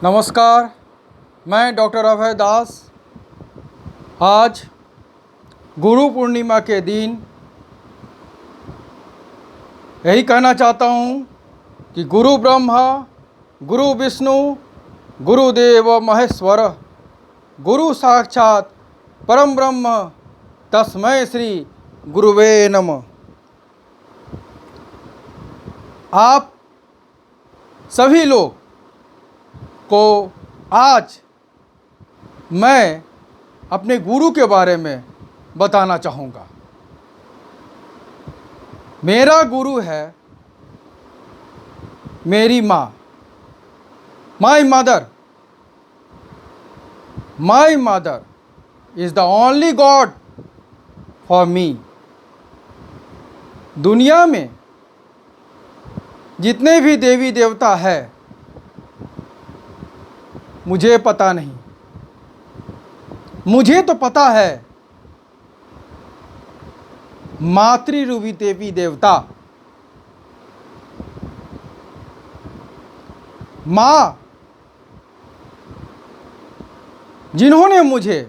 नमस्कार, मैं डॉक्टर अभय दास। आज गुरु पूर्णिमा के दिन यही कहना चाहता हूँ कि गुरु ब्रह्मा, गुरु विष्णु, गुरुदेव महेश्वर, गुरु साक्षात परम ब्रह्म तस्मै श्री गुरुवे नमः। आप सभी लोग को आज मैं अपने गुरु के बारे में बताना चाहूँगा। मेरा गुरु है मेरी माँ, my mother. My mother is the only God for me. दुनिया में जितने भी देवी देवता है मुझे पता नहीं, मुझे तो पता है मातृरूपी देवी देवता माँ, जिन्होंने मुझे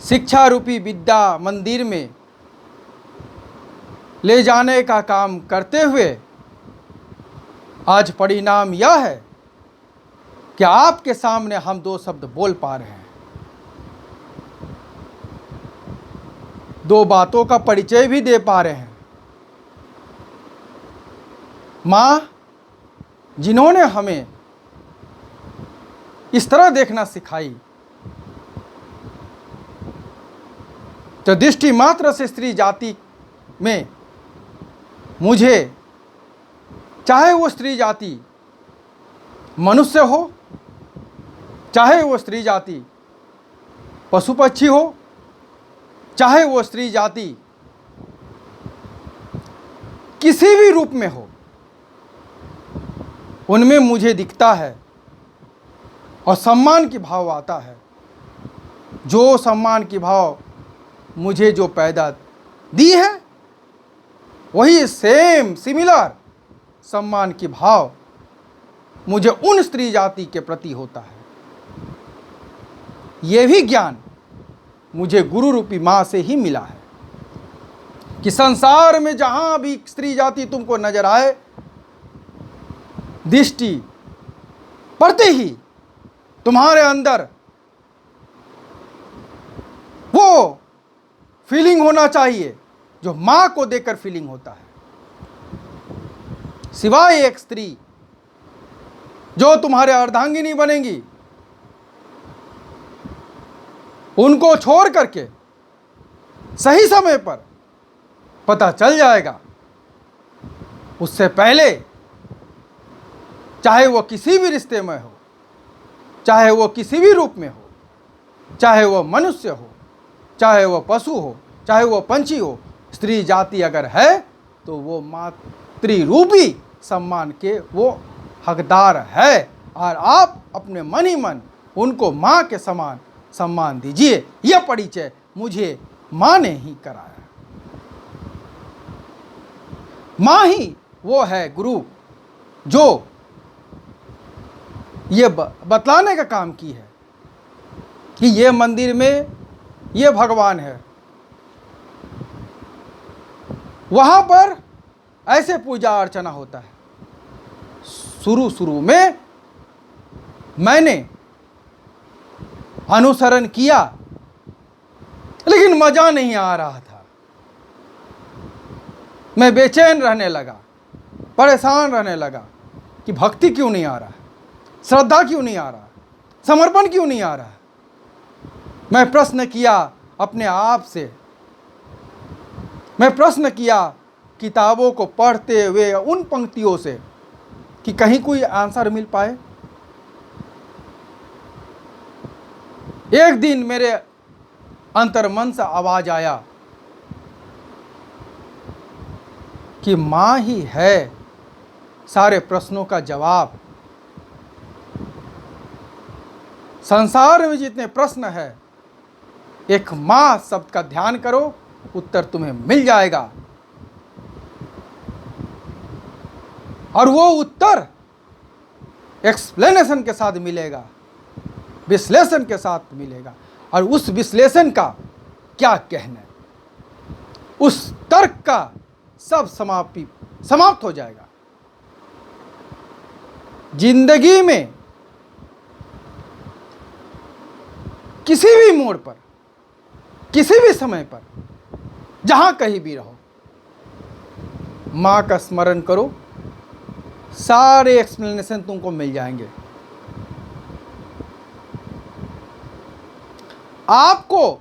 शिक्षा रूपी विद्या मंदिर में ले जाने का काम करते हुए आज परिणाम यह है कि आपके सामने हम दो शब्द बोल पा रहे हैं, दो बातों का परिचय भी दे पा रहे हैं। माँ, जिन्होंने हमें इस तरह देखना सिखाई, तो दृष्टि मात्र से स्त्री जाति में मुझे, चाहे वो स्त्री जाति मनुष्य हो, चाहे वो स्त्री जाति पशु पक्षी हो, चाहे वो स्त्री जाति किसी भी रूप में हो, उनमें मुझे दिखता है और सम्मान की भाव आता है। जो सम्मान की भाव मुझे जो पैदा दी है, वही सेम सिमिलर सम्मान की भाव मुझे उन स्त्री जाति के प्रति होता है। ये भी ज्ञान मुझे गुरु रूपी माँ से ही मिला है कि संसार में जहाँ भी स्त्री जाति तुमको नजर आए, दृष्टि पड़ते ही तुम्हारे अंदर वो फीलिंग होना चाहिए जो माँ को देकर फीलिंग होता है। सिवाय एक स्त्री जो तुम्हारे अर्धांगिनी बनेंगी, उनको छोड़ करके सही समय पर पता चल जाएगा। उससे पहले चाहे वो किसी भी रिश्ते में हो, चाहे वो किसी भी रूप में हो, चाहे वो मनुष्य हो, चाहे वो पशु हो, चाहे वो पंछी हो, स्त्री जाति अगर है तो वो मातृरूपी सम्मान के वो हकदार है। और आप अपने मन ही मन उनको माँ के समान सम्मान दीजिए। यह परिचय मुझे माँ ने ही कराया। माँ ही वो है गुरु जो ये बतलाने का काम की है कि ये मंदिर में ये भगवान है, वहाँ पर ऐसे पूजा अर्चना होता है। शुरू में मैंने अनुसरण किया, लेकिन मजा नहीं आ रहा था। मैं बेचैन रहने लगा, परेशान रहने लगा कि भक्ति क्यों नहीं आ रहा है, श्रद्धा क्यों नहीं आ रहा है, समर्पण क्यों नहीं आ रहा है। मैं प्रश्न किया अपने आप से, मैं प्रश्न किया किताबों को पढ़ते हुए उन पंक्तियों से कि कहीं कोई आंसर मिल पाए। एक दिन मेरे अंतर्मन से आवाज आया कि माँ ही है सारे प्रश्नों का जवाब। संसार में जितने प्रश्न है, एक माँ शब्द का ध्यान करो, उत्तर तुम्हें मिल जाएगा। और वो उत्तर एक्सप्लेनेशन के साथ मिलेगा, विश्लेषण के साथ मिलेगा। और उस विश्लेषण का क्या कहना, उस तर्क का सब समाप्त हो जाएगा। जिंदगी में किसी भी मोड़ पर, किसी भी समय पर, जहां कहीं भी रहो, मां का स्मरण करो, सारे एक्सप्लेनेशन तुमको मिल जाएंगे। आपको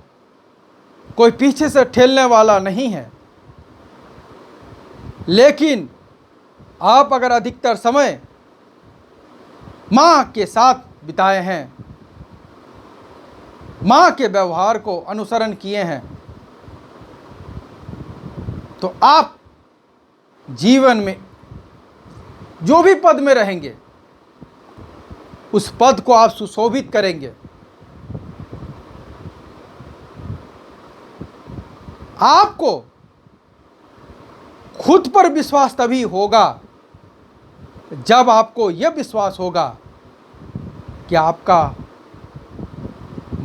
कोई पीछे से ठेलने वाला नहीं है, लेकिन आप अगर अधिकतर समय मां के साथ बिताए हैं, मां के व्यवहार को अनुसरण किए हैं, तो आप जीवन में जो भी पद में रहेंगे, उस पद को आप सुशोभित करेंगे। आपको खुद पर विश्वास तभी होगा जब आपको यह विश्वास होगा कि आपका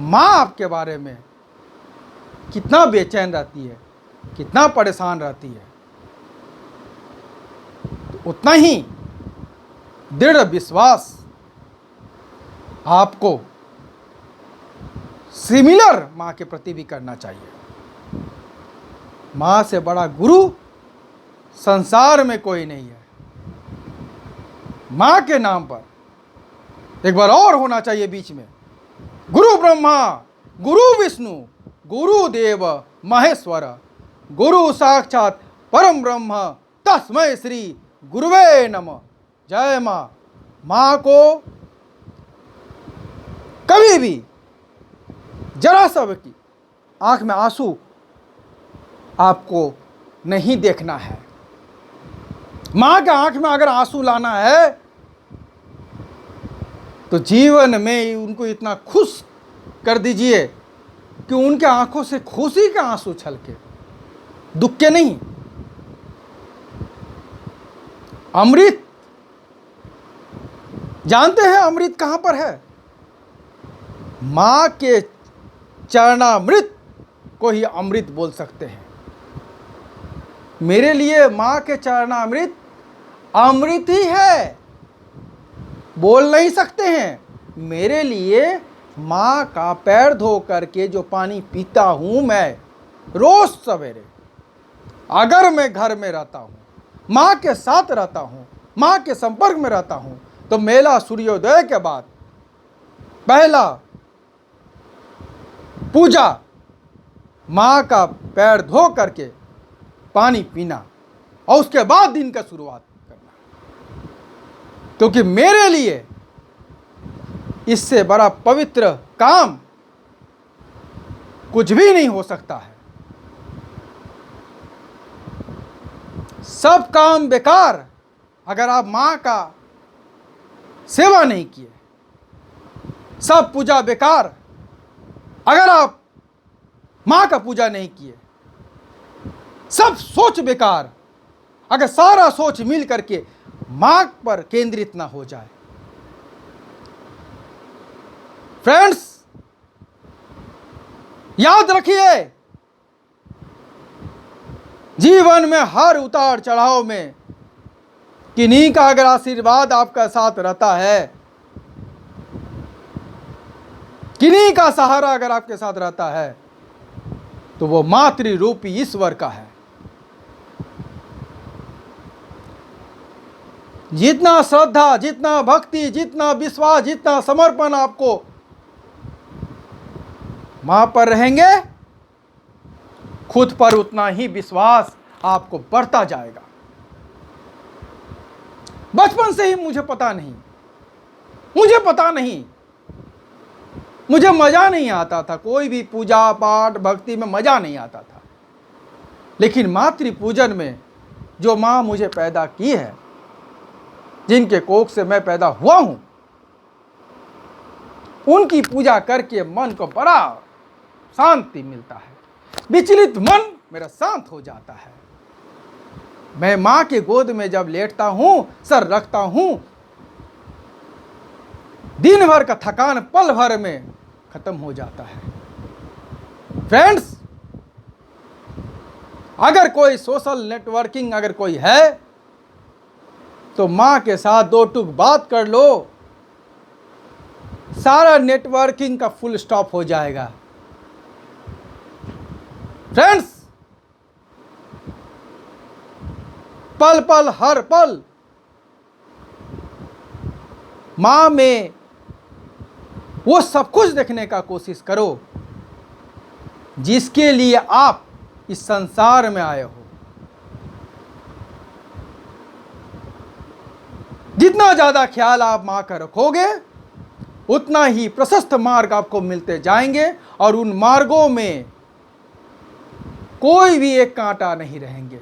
माँ आपके बारे में कितना बेचैन रहती है, कितना परेशान रहती है। तो उतना ही दृढ़ विश्वास आपको सिमिलर माँ के प्रति भी करना चाहिए। माँ से बड़ा गुरु संसार में कोई नहीं है। माँ के नाम पर एक बार और होना चाहिए बीच में, गुरु ब्रह्मा गुरु विष्णु गुरु देव महेश्वर, गुरु साक्षात परम ब्रह्म तस्मै श्री गुरुवे नमः। जय माँ। माँ को कभी भी जरा सा की आंख में आंसू आपको नहीं देखना है। माँ के आंख में अगर आंसू लाना है तो जीवन में उनको इतना खुश कर दीजिए कि उनके आंखों से खुशी के आंसू छलके, दुख के नहीं। अमृत जानते हैं अमृत कहां पर है? मां के चरणामृत को ही अमृत बोल सकते हैं। मेरे लिए मां के चरणामृत अमृत ही है, बोल नहीं सकते हैं। मेरे लिए मां का पैर धो करके जो पानी पीता हूं मैं रोज सवेरे, अगर मैं घर में रहता हूं, मां के साथ रहता हूं, मां के संपर्क में रहता हूं, तो मेरा सूर्योदय के बाद पहला पूजा मां का पैर धो करके पानी पीना और उसके बाद दिन का शुरुआत करना, क्योंकि मेरे लिए इससे बड़ा पवित्र काम कुछ भी नहीं हो सकता है। सब काम बेकार अगर आप मां का सेवा नहीं किए, सब पूजा बेकार अगर आप मां का पूजा नहीं किए, सब सोच बेकार अगर सारा सोच मिल करके मां पर केंद्रित ना हो जाए। फ्रेंड्स, याद रखिए, जीवन में हर उतार चढ़ाव में किन्हीं का अगर आशीर्वाद आपका साथ रहता है, किन्हीं का सहारा अगर आपके साथ रहता है, तो वो मातृ रूपी ईश्वर का है। जितना श्रद्धा, जितना भक्ति, जितना विश्वास, जितना समर्पण आपको मां पर रहेंगे, खुद पर उतना ही विश्वास आपको बढ़ता जाएगा। बचपन से ही मुझे पता नहीं, मुझे मजा नहीं आता था, कोई भी पूजा पाठ भक्ति में मजा नहीं आता था। लेकिन मातृ पूजन में जो मां मुझे पैदा की है, जिनके कोख से मैं पैदा हुआ हूं, उनकी पूजा करके मन को बड़ा शांति मिलता है। विचलित मन मेरा शांत हो जाता है। मैं मां के गोद में जब लेटता हूं, सर रखता हूं, दिन भर का थकान पल भर में खत्म हो जाता है। फ्रेंड्स, अगर कोई सोशल नेटवर्किंग अगर कोई है तो मां के साथ दो टूक बात कर लो, सारा नेटवर्किंग का फुल स्टॉप हो जाएगा। फ्रेंड्स, पल पल हर पल मां में वो सब कुछ देखने का कोशिश करो जिसके लिए आप इस संसार में आए हो। जितना ज्यादा ख्याल आप मां का रखोगे उतना ही प्रशस्त मार्ग आपको मिलते जाएंगे और उन मार्गों में कोई भी एक कांटा नहीं रहेंगे,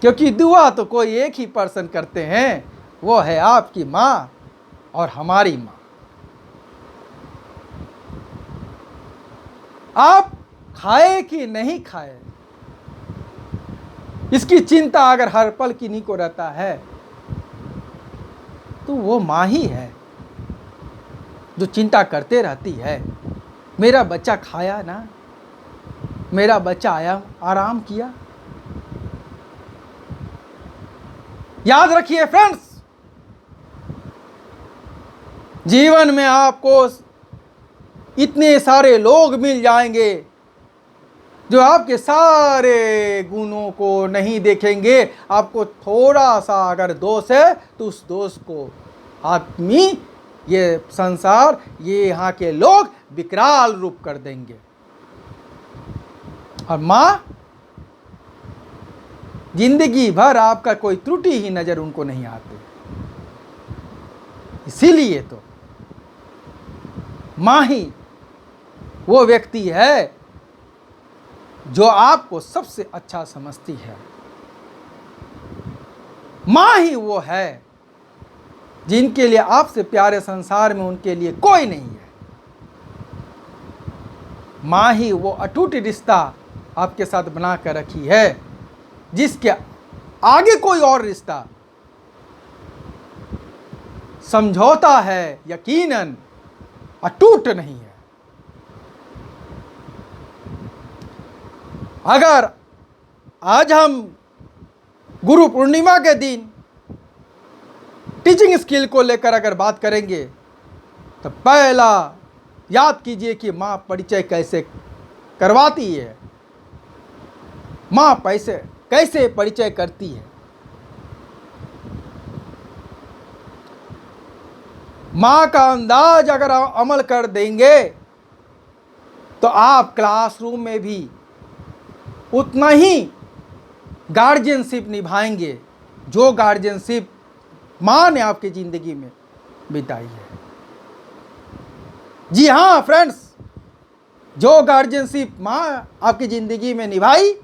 क्योंकि दुआ तो कोई एक ही पर्सन करते हैं, वो है आपकी मां और हमारी मां। आप खाए कि नहीं खाए इसकी चिंता अगर हर पल किन्हीं को रहता है तो वो मां ही है जो चिंता करते रहती है, मेरा बच्चा खाया ना, मेरा बच्चा आया आराम किया। याद रखिए फ्रेंड्स, जीवन में आपको इतने सारे लोग मिल जाएंगे जो आपके सारे गुणों को नहीं देखेंगे। आपको थोड़ा सा अगर दोष है तो उस दोष को आदमी, ये संसार, ये यहाँ के लोग विकराल रूप कर देंगे। और मां जिंदगी भर आपका कोई त्रुटि ही नजर उनको नहीं आती। इसीलिए तो मां ही वो व्यक्ति है जो आपको सबसे अच्छा समझती है। मां ही वो है जिनके लिए आपसे प्यारे संसार में उनके लिए कोई नहीं है। मां ही वो अटूट रिश्ता आपके साथ बना कर रखी है जिसके आगे कोई और रिश्ता समझौता है, यकीनन अटूट नहीं है। अगर आज हम गुरु पूर्णिमा के दिन टीचिंग स्किल को लेकर अगर बात करेंगे तो पहला याद कीजिए कि मां परिचय कैसे करवाती है, मां कैसे परिचय करती है। मां का अंदाज अगर आप अमल कर देंगे तो आप क्लासरूम में भी उतना ही गार्जियनशिप निभाएंगे जो गार्जियनशिप मां ने आपकी जिंदगी में बिताई है। जी हाँ फ्रेंड्स, जो गार्जियनशिप मां आपकी जिंदगी में निभाई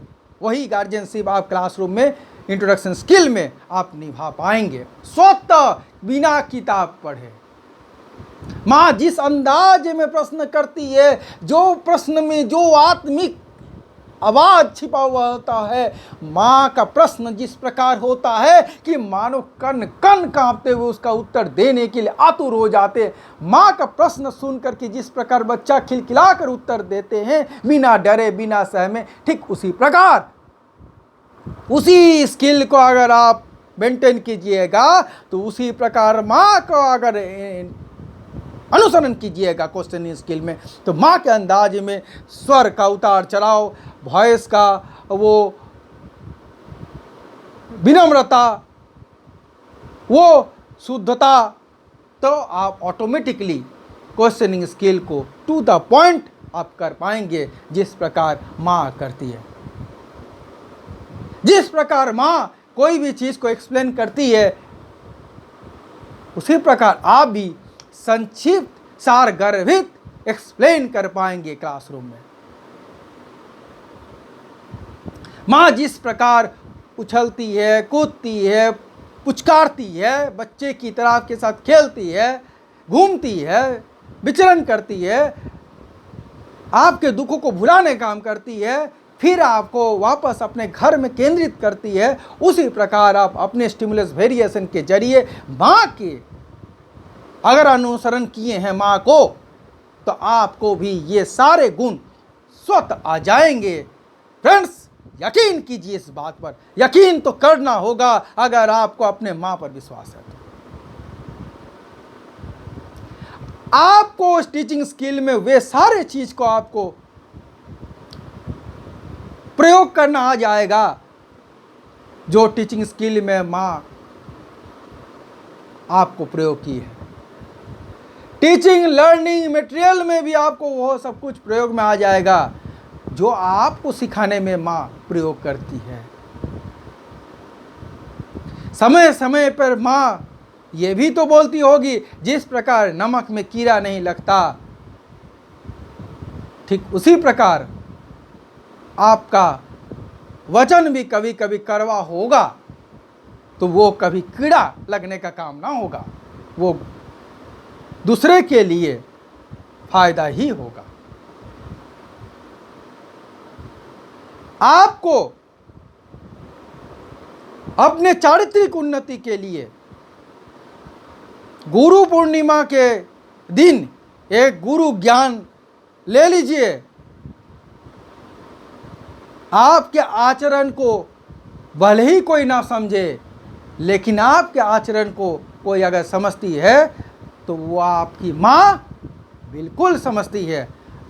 वही गार्जियनशिप आप क्लासरूम में इंट्रोडक्शन स्किल में आप निभा पाएंगे, स्वतः बिना किताब पढ़े। मां जिस अंदाज में प्रश्न करती है, जो प्रश्न में जो आत्मिक आवाज छिपा हुआ होता है, मां का प्रश्न जिस प्रकार होता है कि मानो कन कन कांपते हुए उसका उत्तर देने के लिए आतुर हो जाते। मां का प्रश्न सुनकर के जिस प्रकार बच्चा खिलखिलाकर उत्तर देते हैं बिना डरे बिना सहमे, ठीक उसी प्रकार उसी स्किल को अगर आप मेंटेन कीजिएगा तो उसी प्रकार मां को अगर अनुसरण कीजिएगा क्वेश्चनिंग स्किल में तो मां के अंदाज में स्वर का उतार चढ़ाव, वॉइस का वो विनम्रता, वो शुद्धता, तो आप ऑटोमेटिकली क्वेश्चनिंग स्किल को टू द पॉइंट आप कर पाएंगे जिस प्रकार मां करती है। जिस प्रकार मां कोई भी चीज को एक्सप्लेन करती है उसी प्रकार आप भी संक्षिप्त सार गर्भित एक्सप्लेन कर पाएंगे क्लासरूम में। मां जिस प्रकार उछलती है, कूदती है, पुचकारती है, बच्चे की तरह आपके साथ खेलती है, घूमती है, विचरण करती है, आपके दुखों को भुलाने काम करती है, फिर आपको वापस अपने घर में केंद्रित करती है, उसी प्रकार आप अपने स्टिमुलस वेरिएशन के जरिए मां के अगर अनुसरण किए हैं माँ को, तो आपको भी ये सारे गुण स्वतः आ जाएंगे। फ्रेंड्स, यकीन कीजिए इस बात पर, यकीन तो करना होगा अगर आपको अपने माँ पर विश्वास है तो। आपको उस टीचिंग स्किल में वे सारे चीज को आपको प्रयोग करना आ जाएगा जो टीचिंग स्किल में माँ आपको प्रयोग की है। टीचिंग लर्निंग मटेरियल में भी आपको वो सब कुछ प्रयोग में आ जाएगा जो आपको सिखाने में माँ प्रयोग करती है। समय समय पर माँ ये भी तो बोलती होगी, जिस प्रकार नमक में कीड़ा नहीं लगता, ठीक उसी प्रकार आपका वचन भी कभी कभी कड़वा होगा तो वो कभी कीड़ा लगने का काम ना होगा, वो दूसरे के लिए फायदा ही होगा। आपको अपने चारित्रिक उन्नति के लिए गुरु पूर्णिमा के दिन एक गुरु ज्ञान ले लीजिए। आपके आचरण को भले ही कोई ना समझे, लेकिन आपके आचरण को कोई अगर समझती है तो वो आपकी माँ बिल्कुल समझती है।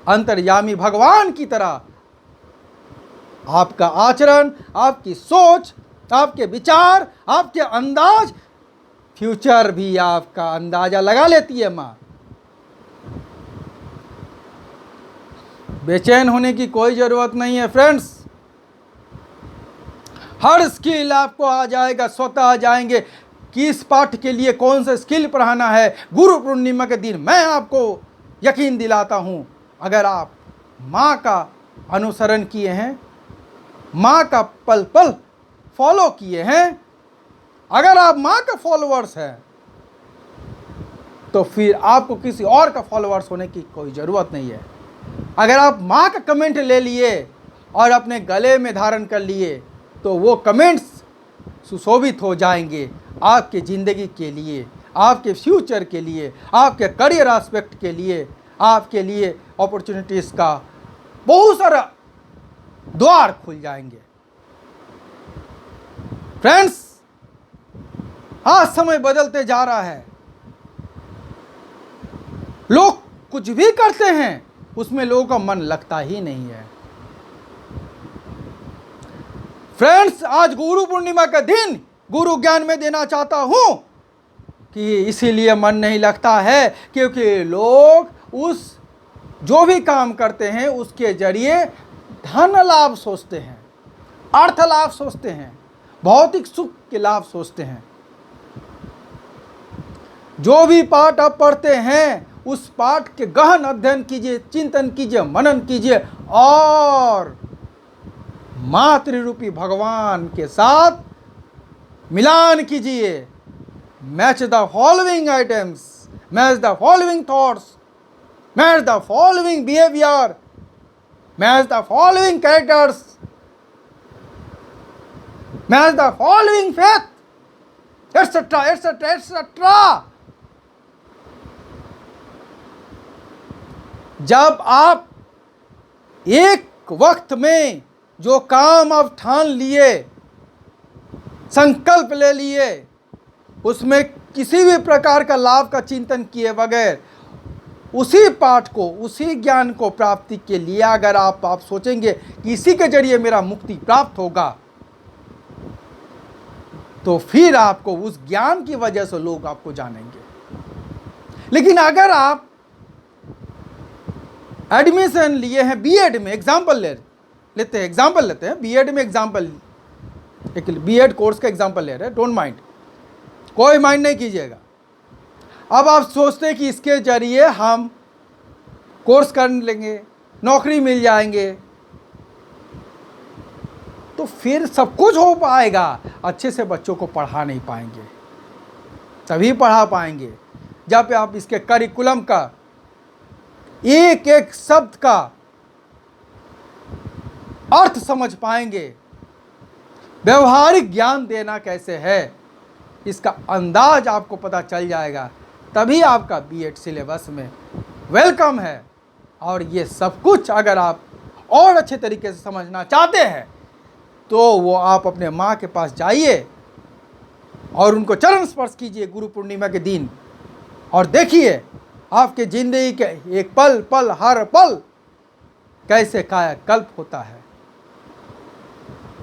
अंतर्यामी भगवान की तरह आपका आचरण, आपकी सोच, आपके विचार, आपके अंदाज, फ्यूचर भी आपका अंदाजा लगा लेती है माँ। बेचैन होने की कोई जरूरत नहीं है फ्रेंड्स। हर स्किल आपको आ जाएगा, स्वतः आ जाएंगे कि इस पाठ के लिए कौन सा स्किल पढ़ाना है। गुरु पूर्णिमा के दिन मैं आपको यकीन दिलाता हूं, अगर आप माँ का अनुसरण किए हैं, माँ का पल पल फॉलो किए हैं, अगर आप माँ का फॉलोअर्स हैं, तो फिर आपको किसी और का फॉलोअर्स होने की कोई ज़रूरत नहीं है। अगर आप माँ का कमेंट ले लिए और अपने गले में धारण कर लिए, तो वो कमेंट्स सुशोभित हो जाएंगे आपके ज़िंदगी के लिए, आपके फ्यूचर के लिए, आपके करियर एस्पेक्ट के लिए, आपके लिए अपॉर्चुनिटीज़ का बहुत सारा द्वार खुल जाएंगे। फ्रेंड्स, आज समय बदलते जा रहा है, लोग कुछ भी करते हैं उसमें लोगों का मन लगता ही नहीं है। फ्रेंड्स, आज गुरु पूर्णिमा का दिन गुरु ज्ञान में देना चाहता हूं कि इसीलिए मन नहीं लगता है क्योंकि लोग उस जो भी काम करते हैं उसके जरिए धन लाभ सोचते हैं, अर्थ लाभ सोचते हैं, भौतिक सुख के लाभ सोचते हैं। जो भी पाठ आप पढ़ते हैं उस पाठ के गहन अध्ययन कीजिए, चिंतन कीजिए, मनन कीजिए और मातृरूपी भगवान के साथ मिलान कीजिए। Match the following items, match the following thoughts, match the following behaviour, match the following characters, match the following faith, etcetera etcetera etcetera. जब आप एक वक्त में जो काम आप ठान लिए, संकल्प ले लिए, उसमें किसी भी प्रकार का लाभ का चिंतन किए बगैर उसी पाठ को, उसी ज्ञान को प्राप्ति के लिए अगर आप सोचेंगे कि इसी के जरिए मेरा मुक्ति प्राप्त होगा, तो फिर आपको उस ज्ञान की वजह से लोग आपको जानेंगे। लेकिन अगर आप एडमिशन लिए हैं बीएड में, एग्जाम्पल लेते हैं बीएड में, एग्जाम्पल एक बीएड कोर्स का एग्जाम्पल ले रहे हैं, डोंट माइंड, कोई माइंड नहीं कीजिएगा। अब आप सोचते हैं कि इसके जरिए हम कोर्स कर लेंगे, नौकरी मिल जाएंगे, तो फिर सब कुछ हो पाएगा, अच्छे से बच्चों को पढ़ा नहीं पाएंगे। तभी पढ़ा पाएंगे जब आप इसके करिकुलम का एक एक शब्द का अर्थ समझ पाएंगे। व्यवहारिक ज्ञान देना कैसे है इसका अंदाज आपको पता चल जाएगा। तभी आपका बीएड सिलेबस में वेलकम है। और ये सब कुछ अगर आप और अच्छे तरीके से समझना चाहते हैं तो वो आप अपने माँ के पास जाइए और उनको चरण स्पर्श कीजिए गुरु पूर्णिमा के दिन, और देखिए आपके ज़िंदगी के एक पल पल हर पल कैसे कायाकल्प होता है।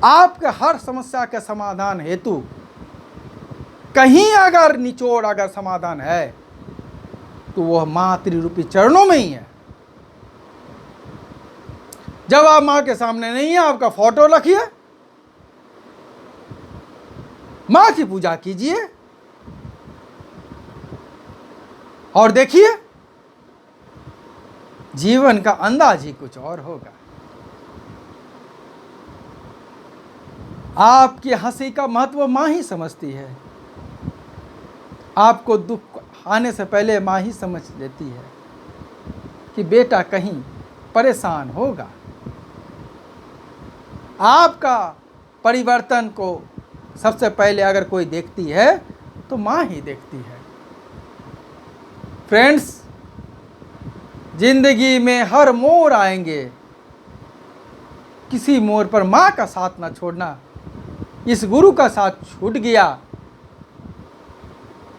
आपके हर समस्या के समाधान हेतु कहीं अगर निचोड़ अगर समाधान है तो वह माँ त्रिरूपी चरणों में ही है। जब आप माँ के सामने नहीं है, आपका फोटो रखिए, माँ की पूजा कीजिए और देखिए जीवन का अंदाज ही कुछ और होगा। आपकी हंसी का महत्व माँ ही समझती है। आपको दुख आने से पहले माँ ही समझ लेती है कि बेटा कहीं परेशान होगा। आपका परिवर्तन को सबसे पहले अगर कोई देखती है तो माँ ही देखती है। फ्रेंड्स, जिंदगी में हर मोड़ आएंगे, किसी मोड़ पर माँ का साथ ना छोड़ना। इस गुरु का साथ छूट गया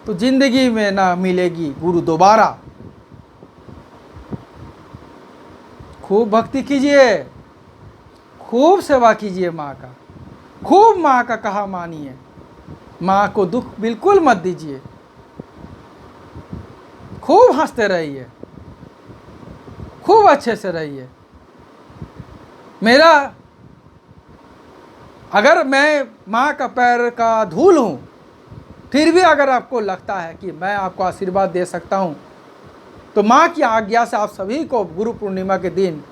तो जिंदगी में ना मिलेगी गुरु दोबारा। खूब भक्ति कीजिए, खूब सेवा कीजिए माँ का, खूब माँ का कहा मानिए। माँ को दुख बिल्कुल मत दीजिए, खूब हंसते रहिए, खूब अच्छे से रहिए। मेरा अगर मैं माँ का पैर का धूल हूँ, फिर भी अगर आपको लगता है कि मैं आपको आशीर्वाद दे सकता हूँ तो माँ की आज्ञा से आप सभी को गुरु पूर्णिमा के दिन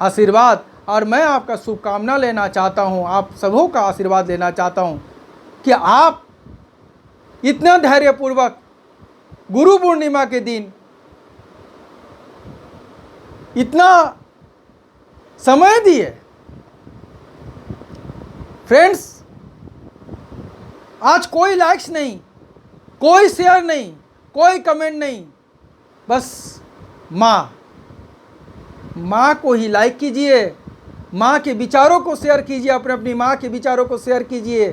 आशीर्वाद और मैं आपका शुभकामना लेना चाहता हूँ, आप सबों का आशीर्वाद लेना चाहता हूँ कि आप इतना धैर्यपूर्वक गुरु पूर्णिमा के दिन इतना समय दिए। फ्रेंड्स, आज कोई लाइक्स नहीं, कोई शेयर नहीं, कोई कमेंट नहीं, बस माँ को ही लाइक कीजिए, माँ के विचारों को शेयर कीजिए, अपनी माँ के विचारों को शेयर कीजिए,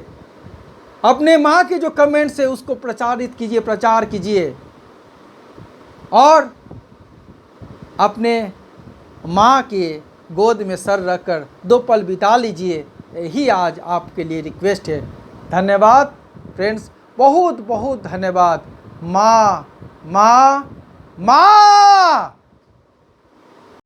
अपने माँ के जो कमेंट्स है उसको प्रचारित कीजिए, प्रचार कीजिए और अपने माँ के गोद में सर रखकर 2 पल बिता लीजिए। यही आज आपके लिए रिक्वेस्ट है। धन्यवाद फ्रेंड्स, बहुत बहुत धन्यवाद। माँ माँ माँ।